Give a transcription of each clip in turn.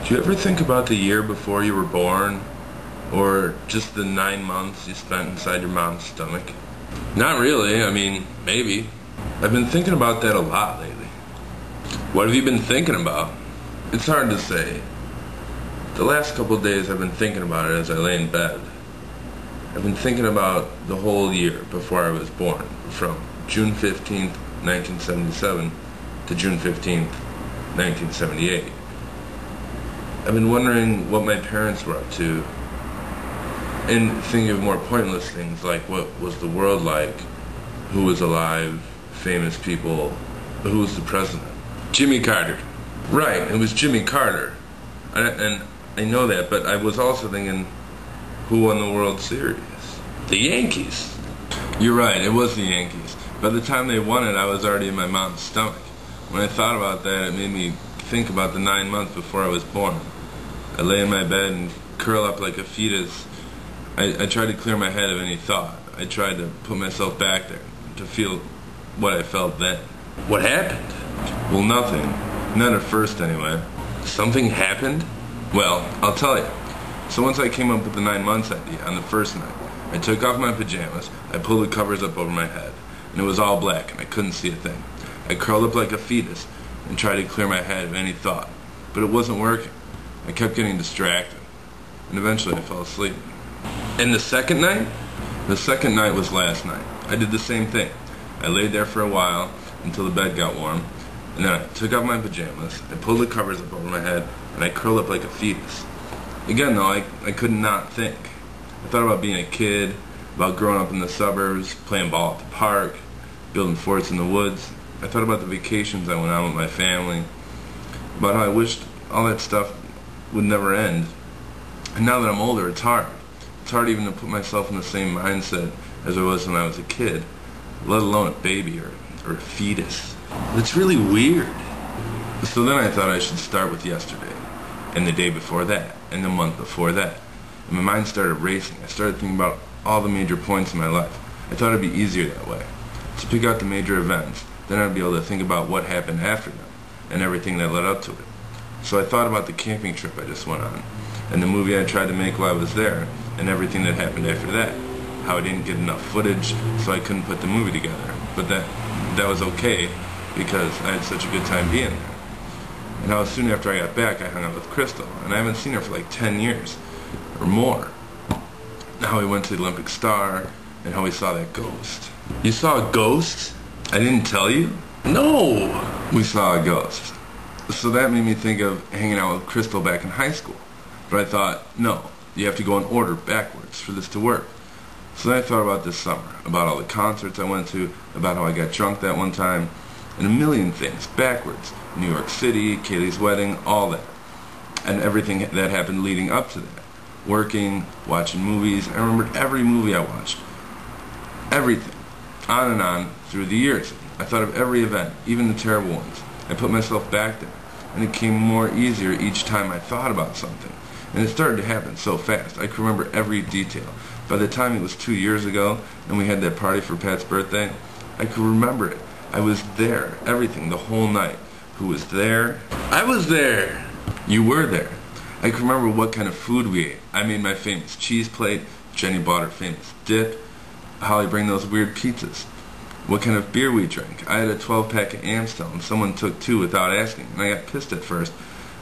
Do you ever think about the year before you were born? Or just the 9 months you spent inside your mom's stomach? Not really, I mean, maybe. I've been thinking about that a lot lately. What have you been thinking about? It's hard to say. The last couple of days I've been thinking about it as I lay in bed. I've been thinking about the whole year before I was born, from June 15th, 1977 to June 15th, 1978. I've been wondering what my parents were up to, and thinking of more pointless things like what was the world like, who was alive, famous people, who was the president. Jimmy Carter. Right, it was Jimmy Carter. And I know that, but I was also thinking, who won the World Series? The Yankees. You're right, it was the Yankees. By the time they won it, I was already in my mom's stomach. When I thought about that, it made me think about the 9 months before I was born. I lay in my bed and curl up like a fetus. I tried to clear my head of any thought. I tried to put myself back there to feel what I felt then. What happened? Well, nothing. Not at first, anyway. Something happened? Well, I'll tell you. So once I came up with the 9 months idea on the first night, I took off my pajamas, I pulled the covers up over my head, and it was all black and I couldn't see a thing. I curled up like a fetus and tried to clear my head of any thought, but it wasn't working. I kept getting distracted, and eventually I fell asleep. And the second night? The second night was last night. I did the same thing. I laid there for a while until the bed got warm, and then I took off my pajamas, I pulled the covers up over my head, and I curled up like a fetus. Again though, I could not think. I thought about being a kid, about growing up in the suburbs, playing ball at the park, building forts in the woods. I thought about the vacations I went on with my family, about how I wished all that stuff would never end. And now that I'm older, it's hard. It's hard even to put myself in the same mindset as I was when I was a kid, let alone a baby or a fetus. It's really weird. So then I thought I should start with yesterday, and the day before that, and the month before that. And my mind started racing. I started thinking about all the major points in my life. I thought it'd be easier that way, to pick out the major events. Then I'd be able to think about what happened after them, and everything that led up to it. So I thought about the camping trip I just went on, and the movie I tried to make while I was there, and everything that happened after that. How I didn't get enough footage, so I couldn't put the movie together. But that was okay, because I had such a good time being there. And how soon after I got back, I hung out with Crystal, and I haven't seen her for like 10 years, or more. How we went to the Olympic Star, and how we saw that ghost. You saw a ghost? I didn't tell you? No! We saw a ghost. So that made me think of hanging out with Crystal back in high school. But I thought, no, you have to go in order backwards for this to work. So then I thought about this summer, about all the concerts I went to, about how I got drunk that one time, and a million things backwards. New York City, Kaylee's wedding, all that. And everything that happened leading up to that. Working, watching movies. I remembered every movie I watched. Everything. On and on through the years. I thought of every event, even the terrible ones. I put myself back there, and it came more easier each time I thought about something. And it started to happen so fast. I could remember every detail. By the time it was 2 years ago, and we had that party for Pat's birthday, I could remember it. I was there, everything, the whole night. Who was there? I was there! You were there. I could remember what kind of food we ate. I made my famous cheese plate, Jenny bought her famous dip, Holly bring those weird pizzas. What kind of beer we drank. I had a 12-pack of Amstel, and someone took 2 without asking, and I got pissed at first.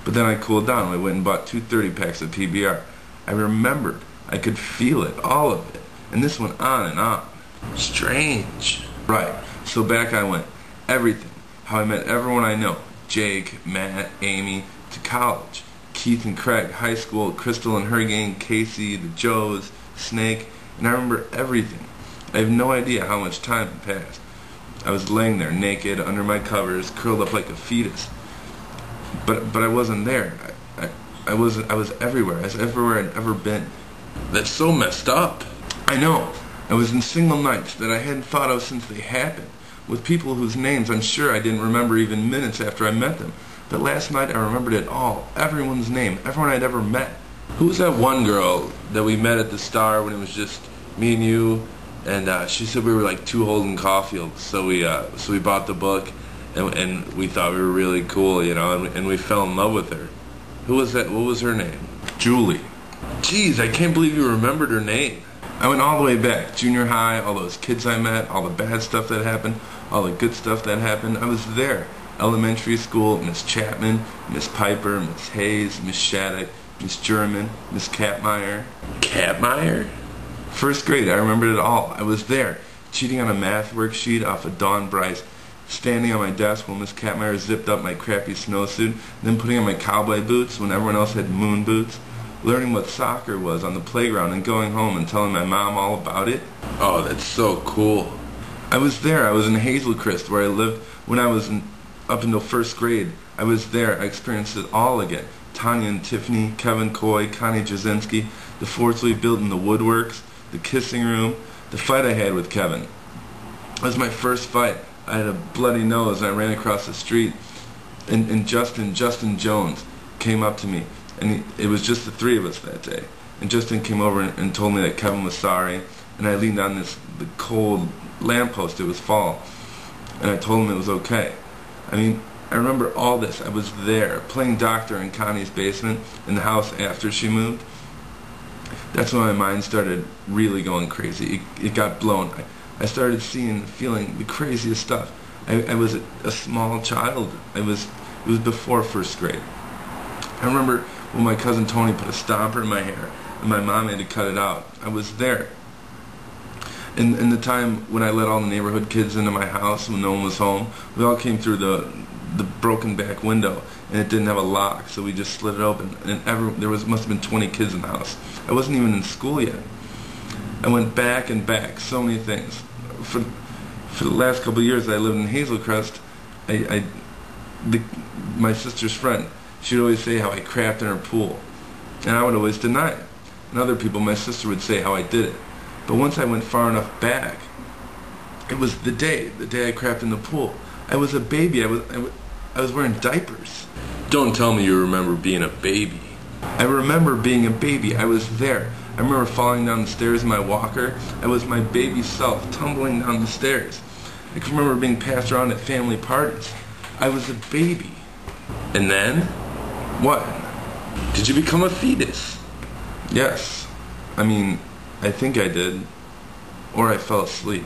But then I cooled down, and we went and bought 2 30-packs of PBR. I remembered. I could feel it, all of it. And this went on and on. Strange. Right. So back I went. Everything. How I met everyone I know. Jake, Matt, Amy, to college. Keith and Craig, high school, Crystal and her gang, Casey, the Joes, Snake, and I remember everything. I have no idea how much time had passed. I was laying there naked, under my covers, curled up like a fetus. But I wasn't there. I was everywhere, as everywhere I'd ever been. That's so messed up. I know. I was in single nights that I hadn't thought of since they happened, with people whose names I'm sure I didn't remember even minutes after I met them. But last night I remembered it all, everyone's name, everyone I'd ever met. Who was that one girl that we met at the Star when it was just me and you? And she said we were like 2 Holden Caulfields, so we bought the book, and we thought we were really cool, you know, and we fell in love with her. Who was that? What was her name? Julie. Jeez, I can't believe you remembered her name. I went all the way back. Junior high, all those kids I met, all the bad stuff that happened, all the good stuff that happened. I was there. Elementary school, Miss Chapman, Miss Piper, Miss Hayes, Miss Shattuck, Miss German, Miss Catmeyer. Catmeyer? First grade, I remembered it all. I was there, cheating on a math worksheet off of Dawn Bryce, standing on my desk while Miss Catmeyer zipped up my crappy snowsuit, then putting on my cowboy boots when everyone else had moon boots, learning what soccer was on the playground and going home and telling my mom all about it. Oh, that's so cool. I was there. I was in Hazelcrest where I lived when I was up until first grade. I was there. I experienced it all again. Tanya and Tiffany, Kevin Coy, Connie Jasinski, the forts we built in the woodworks, the kissing room, the fight I had with Kevin. It was my first fight. I had a bloody nose and I ran across the street and Justin Jones came up to me, and it was just the three of us that day. And Justin came over and told me that Kevin was sorry, and I leaned on the cold lamppost. It was fall, and I told him it was okay. I mean, I remember all this. I was there, playing doctor in Connie's basement in the house after she moved. That's when my mind started really going crazy. It got blown. I started seeing and feeling the craziest stuff. I was a small child. It was before first grade. I remember when my cousin Tony put a stomper in my hair and my mom had to cut it out. I was there. In the time when I let all the neighborhood kids into my house when no one was home, we all came through the broken back window, and it didn't have a lock, so we just slid it open, and there must have been 20 kids in the house. I wasn't even in school yet. I went back and back, so many things. For the last couple of years I lived in Hazelcrest, my sister's friend, she'd always say how I crapped in her pool, and I would always deny it. And other people, my sister would say how I did it. But once I went far enough back, it was the day I crapped in the pool. I was a baby. I was wearing diapers. Don't tell me you remember being a baby. I remember being a baby. I was there. I remember falling down the stairs in my walker. I was my baby self, tumbling down the stairs. I can remember being passed around at family parties. I was a baby. And then? What? Did you become a fetus? Yes. I mean, I think I did. Or I fell asleep.